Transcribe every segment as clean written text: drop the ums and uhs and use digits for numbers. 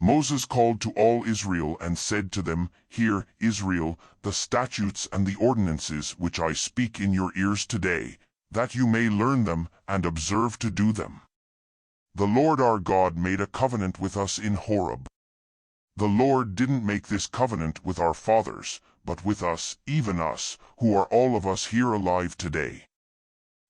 Moses called to all Israel and said to them, Hear, Israel, the statutes and the ordinances which I speak in your ears today, that you may learn them and observe to do them. The Lord our God made a covenant with us in Horeb. The Lord didn't make this covenant with our fathers, but with us, even us, who are all of us here alive today.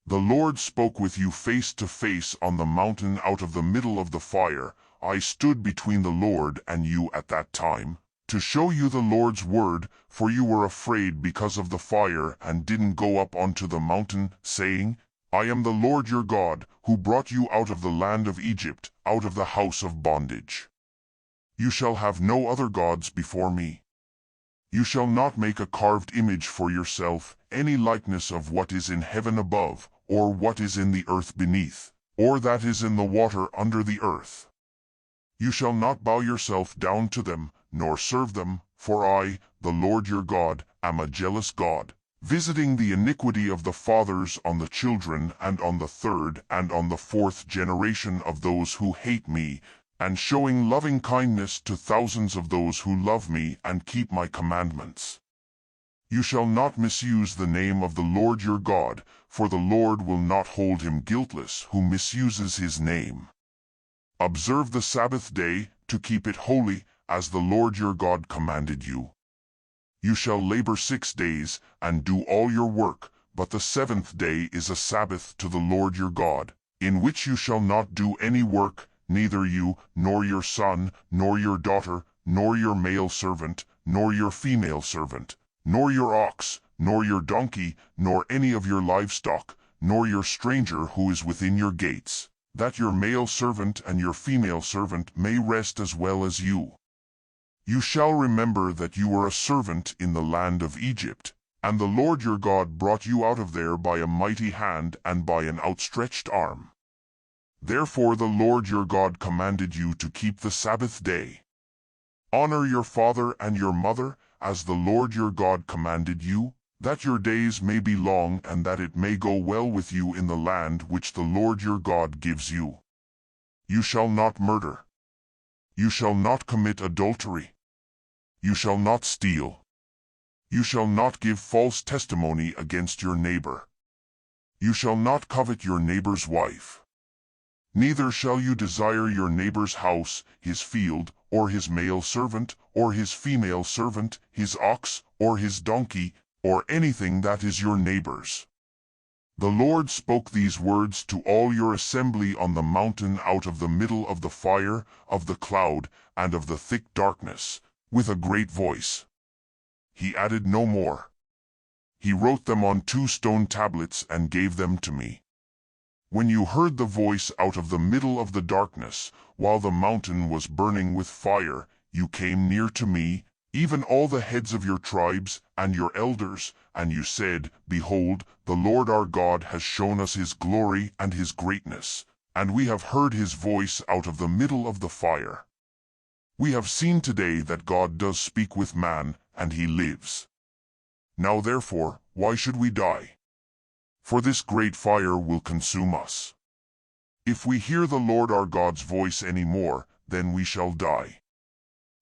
The Lord spoke with you face to face on the mountain out of the middle of the fire. I stood between the Lord and you at that time, to show you the Lord's word, for you were afraid because of the fire and didn't go up onto the mountain, saying, I am the Lord your God, who brought you out of the land of Egypt, out of the house of bondage. You shall have no other gods before me. You shall not make a carved image for yourself, any likeness of what is in heaven above, or what is in the earth beneath, or that is in the water under the earth. You shall not bow yourself down to them, nor serve them, for I, the Lord your God, am a jealous God, visiting the iniquity of the fathers on the children and on the third and on the fourth generation of those who hate me, and showing loving kindness to thousands of those who love me and keep my commandments. You shall not misuse the name of the Lord your God, for the Lord will not hold him guiltless who misuses his name. Observe the Sabbath day, to keep it holy, as the Lord your God commanded you. You shall labor 6 days, and do all your work, but the 7th day is a Sabbath to the Lord your God, in which you shall not do any work, neither you, nor your son, nor your daughter, nor your male servant, nor your female servant, nor your ox, nor your donkey, nor any of your livestock, nor your stranger who is within your gates, that your male servant and your female servant may rest as well as you. You shall remember that you were a servant in the land of Egypt, and the Lord your God brought you out of there by a mighty hand and by an outstretched arm. Therefore the Lord your God commanded you to keep the Sabbath day. Honor your father and your mother, as the Lord your God commanded you, that your days may be long and that it may go well with you in the land which the Lord your God gives you. You shall not murder. You shall not commit adultery. You shall not steal. You shall not give false testimony against your neighbor. You shall not covet your neighbor's wife. Neither shall you desire your neighbor's house, his field, or his male servant, or his female servant, his ox, or his donkey, or anything that is your neighbor's. The Lord spoke these words to all your assembly on the mountain out of the middle of the fire, of the cloud, and of the thick darkness, with a great voice. He added no more. He wrote them on 2 stone tablets and gave them to me. When you heard the voice out of the middle of the darkness, while the mountain was burning with fire, you came near to me, even all the heads of your tribes and your elders, and you said, Behold, the Lord our God has shown us his glory and his greatness, and we have heard his voice out of the middle of the fire. We have seen today that God does speak with man, and he lives. Now therefore, why should we die? For this great fire will consume us. If we hear the Lord our God's voice any more, then we shall die.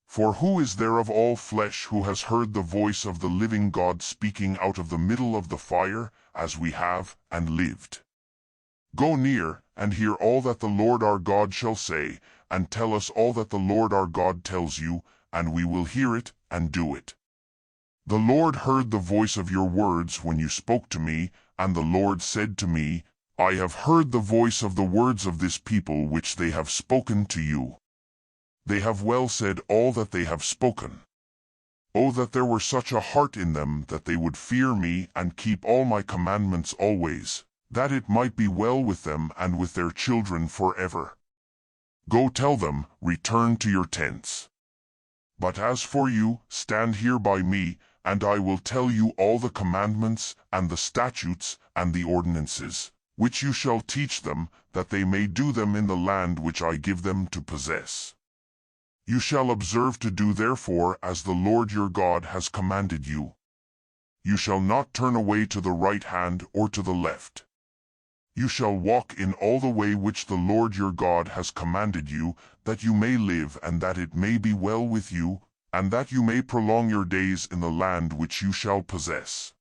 For who is there of all flesh who has heard the voice of the living God speaking out of the middle of the fire, as we have, and lived? Go near, and hear all that the Lord our God shall say, and tell us all that the Lord our God tells you, and we will hear it, and do it. The Lord heard the voice of your words when you spoke to me, and the Lord said to me, I have heard the voice of the words of this people which they have spoken to you. They have well said all that they have spoken. Oh, that there were such a heart in them that they would fear me and keep all my commandments always, that it might be well with them and with their children forever. Go tell them, return to your tents. But as for you, stand here by me, and I will tell you all the commandments, and the statutes, and the ordinances, which you shall teach them, that they may do them in the land which I give them to possess. You shall observe to do therefore as the Lord your God has commanded you. You shall not turn away to the right hand or to the left. You shall walk in all the way which the Lord your God has commanded you, that you may live and that it may be well with you, and that you may prolong your days in the land which you shall possess.